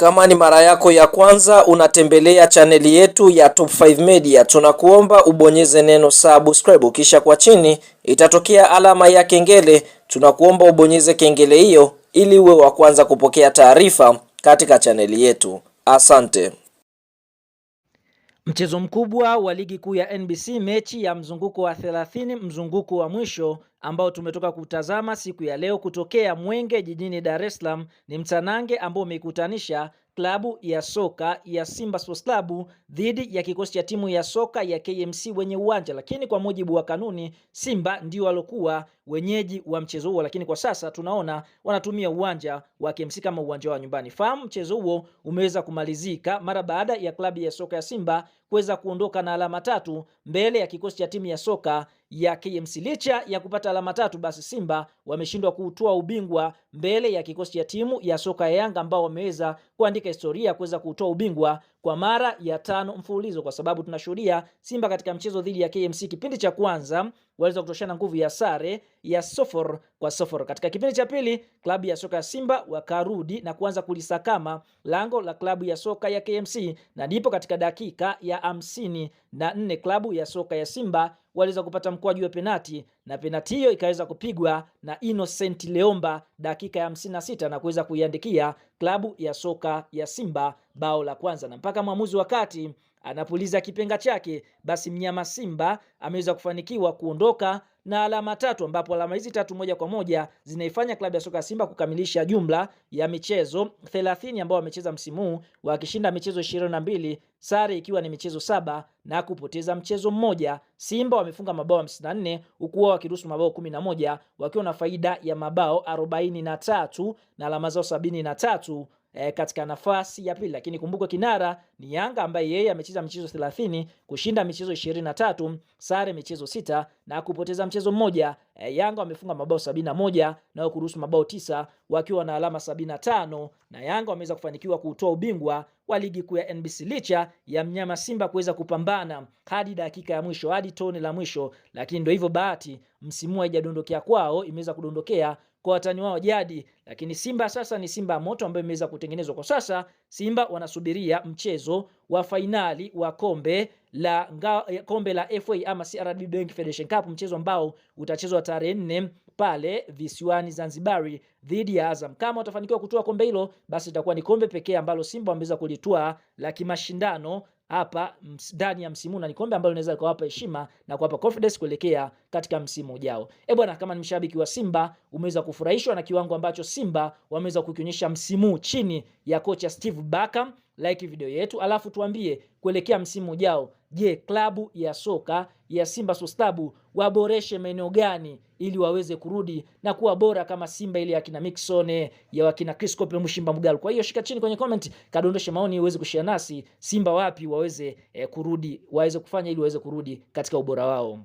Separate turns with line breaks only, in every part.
Kama ni mara yako ya kwanza unatembelea chaneli yetu ya Top 5 Media, tunakuomba ubonyeze neno subscribe, kisha kwa chini itatokea alama ya kengele. Tunakuomba ubonyeze kengele hiyo ili uwe wa kwanza kupokea taarifa katika chaneli yetu. Asante.
Mchezo mkubwa wa ligi kuu ya NBC, mechi ya mzunguko wa 30, mzunguko wa mwisho ambao tumetoka kutazama siku ya leo kutokea Mwenge jijini Dar es Salaam, ni mtanange ambao umeikutanisha klabu ya soka ya Simba Sports Club dhidi ya kikosi cha timu ya soka ya KMC wenye uwanja. Lakini kwa mujibu wa kanuni, Simba ndio walokuwa wenyeji wa mchezo huo, lakini kwa sasa tunaona wanatumia uwanja wa KMC kama uwanja wa nyumbani. Fahamu mchezo huo umeweza kumalizika mara baada ya klabu ya soka ya Simba kuweza kuondoka na alama 3 mbele ya kikosi cha timu ya soka ya KMC. Licha ya kupata alama 3, basi Simba wameshindwa kutoa ubingwa mbele ya kikosi cha timu ya soka ya Yanga ambao wameweza kuandika historia kuweza kutoa ubingwa kwa mara ya 5 mfululizo, kwa sababu tunashuhudia Simba katika mchezo dhidi ya KMC kipindi cha kwanza waliweza kutoshana nguvu ya sare ya 0-0. Katika kipindi cha pili klabu ya soka ya Simba wakarudi na kuanza kulisakama lango la klabu ya soka ya KMC, na ndipo katika dakika ya 54 klabu ya soka ya Simba waliweza kupata mkwaju wa penati, na penati hiyo ikaweza kupigwa na Innocent Leomba dakika ya 56 na kuweza kuiandikia klabu ya soka ya Simba bao la kwanza. Na mpaka mwamuzi wakati anapuliza kipenga chake, basi mnyama Simba ameweza kufanikiwa kuondoka na alama 3, ambapo alama hizi 3 moja kwa moja zinaifanya klabu ya soka ya Simba kukamilisha jumla ya michezo 30 ambao wamecheza msimu huu, wakishinda michezo 22, sare ikiwa ni michezo 7 na kupoteza mchezo mmoja. Simba wamefunga mabao 54 huku wao wakiruhusu mabao 11, wakiwa na faida ya mabao 43 na alama zao 73 katika nafasi ya pili. Lakini kumbuka kinara ni Yanga ambaye yeye amecheza michezo 30, kushinda michezo 23, sare michezo 6 na kupoteza mchezo mmoja. Yanga wamefunga mabao 71 na kuruhusu mabao 9, wakiwa na alama 75, na Yanga wameweza kufanikiwa kutoa ubingwa wa ligi kuu ya NBC licha ya mnyama Simba kuweza kupambana hadi dakika ya mwisho, hadi tone la mwisho. Lakini ndio hivyo, bahati msimu haijadondokea kwao, imeweza kudondokea kwa watani wao jadi. Lakini Simba sasa ni Simba moto ambayo imeweza kutengenezwa. Kwa sasa Simba wanasubiria mchezo wa fainali wa kombe la FA ama CRDB Bank Federation Cup, mchezo ambao utachezwa tarehe 4 pale visiwani Zanzibari dhidi ya Azam. Kama watafanikiwa kutoa kombe hilo, basi itakuwa ni kombe pekee ambalo Simba wameweza kulitoa la kimashindano hapa ndani ya msimu, na ni kombe ambalo linaweza kuwapa heshima na kuwapa confidence kuelekea katika msimu ujao. Bwana, kama ni mshabiki wa Simba umeweza kufurahishwa na kiwango ambacho Simba wameweza kukionyesha msimu chini ya kocha Steve Barker, like video yetu, alafu tuambie kuelekea msimu ujao, je, klabu ya soka ya Simba Sports Club waboreshe maeneo gani ili waweze kurudi na kuwa bora kama Simba ile ya kina Mixon, ya wakina Chris Kope, Mushimba Mugalu. Kwa hiyo shika chini kwenye comment, kadondoshe maoni uweze kushare nasi Simba wapi waweze kurudi, waweze kufanya ili waweze kurudi katika ubora wao.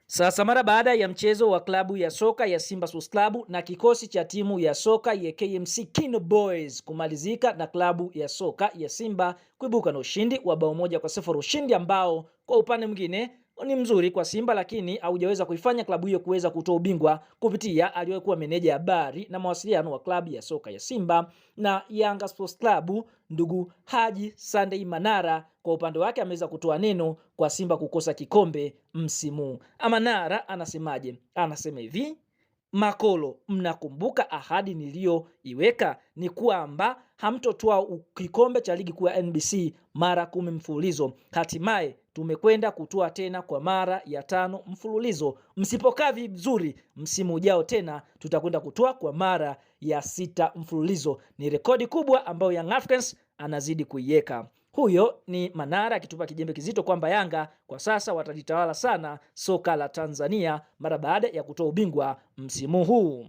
Sasa mara baada ya mchezo wa klabu ya soka ya Simba Sports Club na kikosi cha timu ya soka ya KMC Kino Boys kumalizika na klabu ya soka ya Simba kuibuka na ushindi wa bao 1-0, ushindi ambao kwa upande mwingine ni mzuri kwa Simba, lakini haujaweza kuifanya klabu hiyo kuweza kutoa ubingwa kupitia aliyekuwa meneja habari na mawasiliano wa klabu ya soka ya Simba na Yanga Sports Club, ndugu Haji Sunday Manara. Kwa upande wake ameweza kutoa neno kwa Simba kukosa kikombe msimu. Manara anasemaje? Anasema hivi: Makolo, mnakumbuka ahadi niliyoiweka ni kwamba hamtotoa kikombe cha ligi kuu ya NBC mara 10 mfululizo. Hatimaye tumekwenda kutoa tena kwa mara ya 5 mfululizo. Msipokaa vizuri, msimu ujao tena tutakwenda kutoa kwa mara ya 6 mfululizo. Ni rekodi kubwa ambayo Young Africans anazidi kuiweka. Huyo ni Manara akitupa kijembe kizito kwamba Yanga kwa sasa watajitawala sana soka la Tanzania mara baada ya kutoa ubingwa msimu huu.